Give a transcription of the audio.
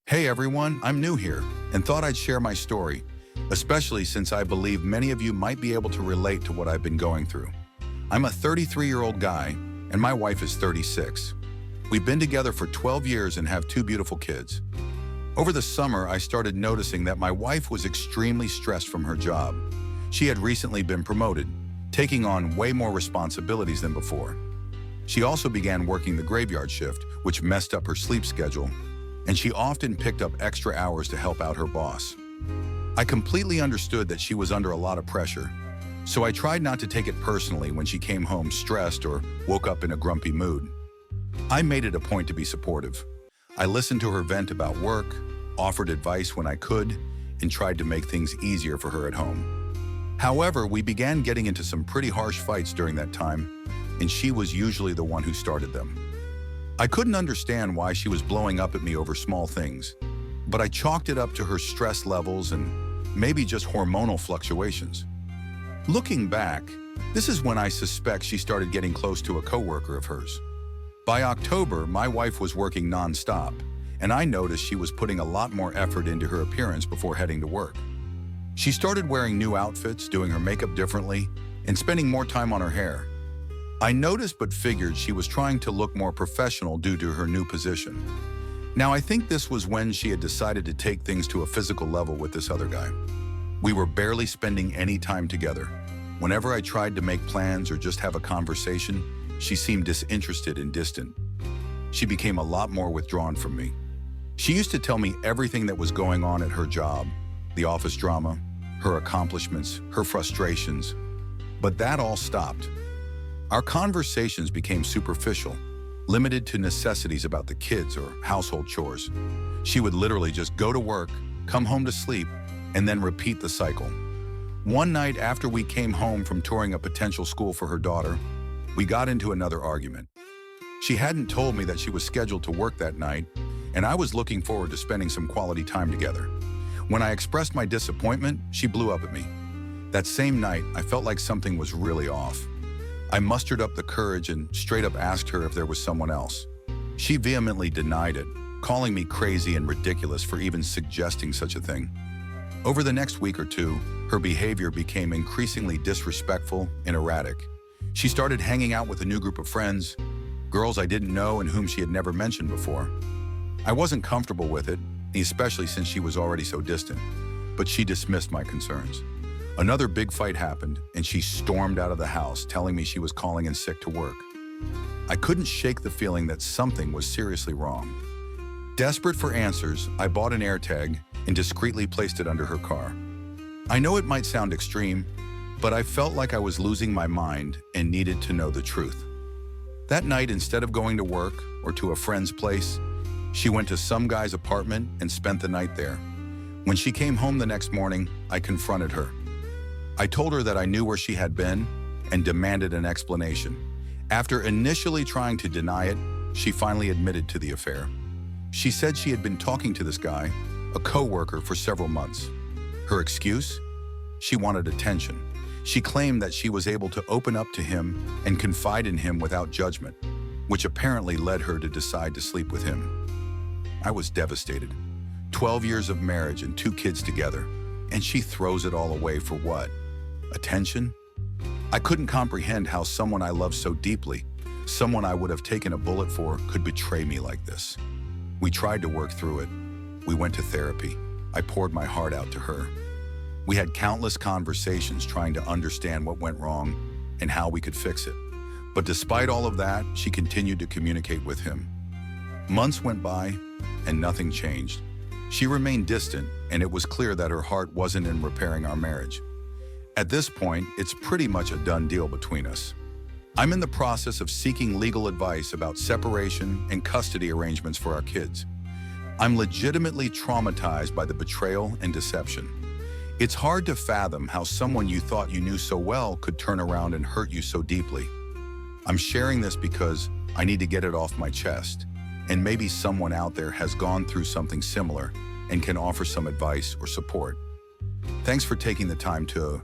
Hey everyone, I'm new here and thought I'd share my story, especially since I believe many of you might be able to relate to what I've been going through. I'm a 33-year-old guy and my wife is 36. We've been together for 12 years and have two beautiful kids. Over the summer, I started noticing that my wife was extremely stressed from her job. She had recently been promoted, taking on way more responsibilities than before. She also began working the graveyard shift, which messed up her sleep schedule, and she often picked up extra hours to help out her boss. I completely understood that she was under a lot of pressure, so I tried not to take it personally when she came home stressed or woke up in a grumpy mood. I made it a point to be supportive. I listened to her vent about work, offered advice when I could, and tried to make things easier for her at home. However, we began getting into some pretty harsh fights during that time, and she was usually the one who started them. I couldn't understand why she was blowing up at me over small things, but I chalked it up to her stress levels and maybe just hormonal fluctuations. Looking back, this is when I suspect she started getting close to a coworker of hers. By October, my wife was working nonstop, and I noticed she was putting a lot more effort into her appearance before heading to work. She started wearing new outfits, doing her makeup differently, and spending more time on her hair. I noticed but figured she was trying to look more professional due to her new position. Now, I think this was when she had decided to take things to a physical level with this other guy. We were barely spending any time together. Whenever I tried to make plans or just have a conversation, she seemed disinterested and distant. She became a lot more withdrawn from me. She used to tell me everything that was going on at her job, the office drama, her accomplishments, her frustrations, but that all stopped. Our conversations became superficial, limited to necessities about the kids or household chores. She would literally just go to work, come home to sleep, and then repeat the cycle. One night after we came home from touring a potential school for her daughter, we got into another argument. She hadn't told me that she was scheduled to work that night, and I was looking forward to spending some quality time together. When I expressed my disappointment, she blew up at me. That same night, I felt like something was really off. I mustered up the courage and straight up asked her if there was someone else. She vehemently denied it, calling me crazy and ridiculous for even suggesting such a thing. Over the next week or two, her behavior became increasingly disrespectful and erratic. She started hanging out with a new group of friends, girls I didn't know and whom she had never mentioned before. I wasn't comfortable with it, especially since she was already so distant, but she dismissed my concerns. Another big fight happened, and she stormed out of the house, telling me she was calling in sick to work. I couldn't shake the feeling that something was seriously wrong. Desperate for answers, I bought an AirTag and discreetly placed it under her car. I know it might sound extreme, but I felt like I was losing my mind and needed to know the truth. That night, instead of going to work or to a friend's place, she went to some guy's apartment and spent the night there. When she came home the next morning, I confronted her. I told her that I knew where she had been and demanded an explanation. After initially trying to deny it, she finally admitted to the affair. She said she had been talking to this guy, a coworker, for several months. Her excuse? She wanted attention. She claimed that she was able to open up to him and confide in him without judgment, which apparently led her to decide to sleep with him. I was devastated. 12 years of marriage and 2 kids together, and she throws it all away for what? Attention? I couldn't comprehend how someone I loved so deeply, someone I would have taken a bullet for, could betray me like this. We tried to work through it. We went to therapy. I poured my heart out to her. We had countless conversations trying to understand what went wrong and how we could fix it. But despite all of that, she continued to communicate with him. Months went by and nothing changed. She remained distant, and it was clear that her heart wasn't in repairing our marriage. At this point, it's pretty much a done deal between us. I'm in the process of seeking legal advice about separation and custody arrangements for our kids. I'm legitimately traumatized by the betrayal and deception. It's hard to fathom how someone you thought you knew so well could turn around and hurt you so deeply. I'm sharing this because I need to get it off my chest, and maybe someone out there has gone through something similar and can offer some advice or support. Thanks for taking the time to